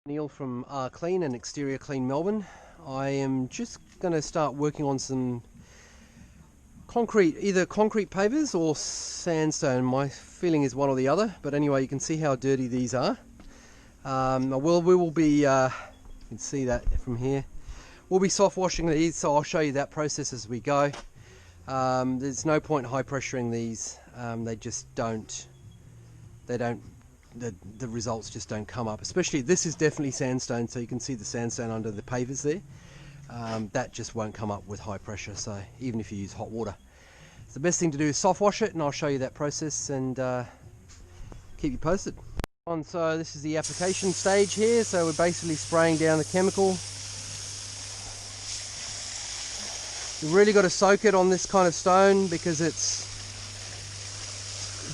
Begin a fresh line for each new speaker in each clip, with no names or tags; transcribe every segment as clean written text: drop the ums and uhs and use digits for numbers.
Neil from Clean and Exterior Clean Melbourne. I am just going to start working on some concrete, either concrete pavers or sandstone. My feeling is one or the other, but anyway, you can see how dirty these are. We will be, you can see that from here. We'll be soft washing these, so I'll show you that process as we go. There's no point high pressuring these. They just don't. The results just don't come up. Especially this is definitely sandstone, so you can see the sandstone under the pavers there. That just won't come up with high pressure. So even if you use hot water, so the best thing to do is soft wash it, and I'll show you that process and keep you posted. So this is the application stage here. So we're basically spraying down the chemical. You've really got to soak it on this kind of stone because it's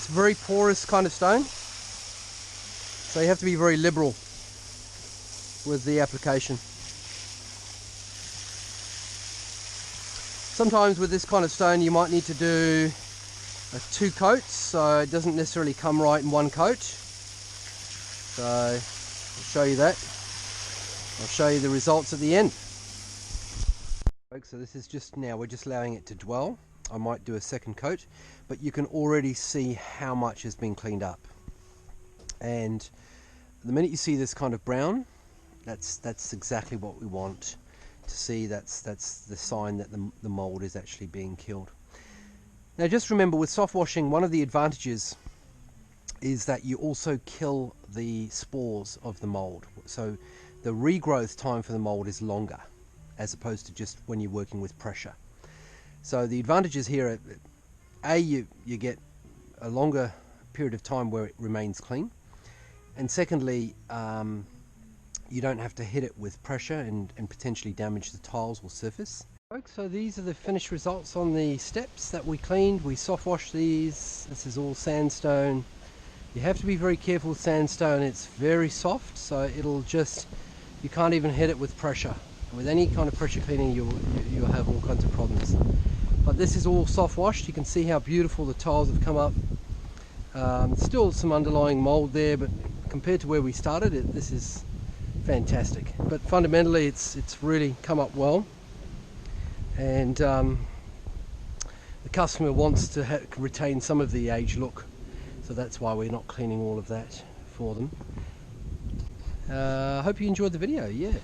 very porous kind of stone. So you have to be very liberal with the application. Sometimes with this kind of stone you might need to do 2 coats, so it doesn't necessarily come right in one coat. So I'll show you that. I'll show you the results at the end. So this is just now, we're just allowing it to dwell. I might do a second coat, but you can already see how much has been cleaned up. And the minute you see this kind of brown, that's exactly what we want to see. That's the sign that the mold is actually being killed. Now just remember, with soft washing, one of the advantages is that you also kill the spores of the mold. So the regrowth time for the mold is longer, as opposed to just when you're working with pressure. So the advantages here are, you get a longer period of time where it remains clean, and secondly, you don't have to hit it with pressure and potentially damage the tiles or surface. So these are the finished results on the steps that we cleaned. We soft washed these. This is all sandstone. You have to be very careful with sandstone. It's very soft, so it'll just, you can't even hit it with pressure. With any kind of pressure cleaning, you'll have all kinds of problems. But this is all soft washed. You can see how beautiful the tiles have come up. Still some underlying mold there, but compared to where we started, this is fantastic. But fundamentally, it's really come up well, and the customer wants to retain some of the age look, so that's why we're not cleaning all of that for them. I hope you enjoyed the video. Yeah.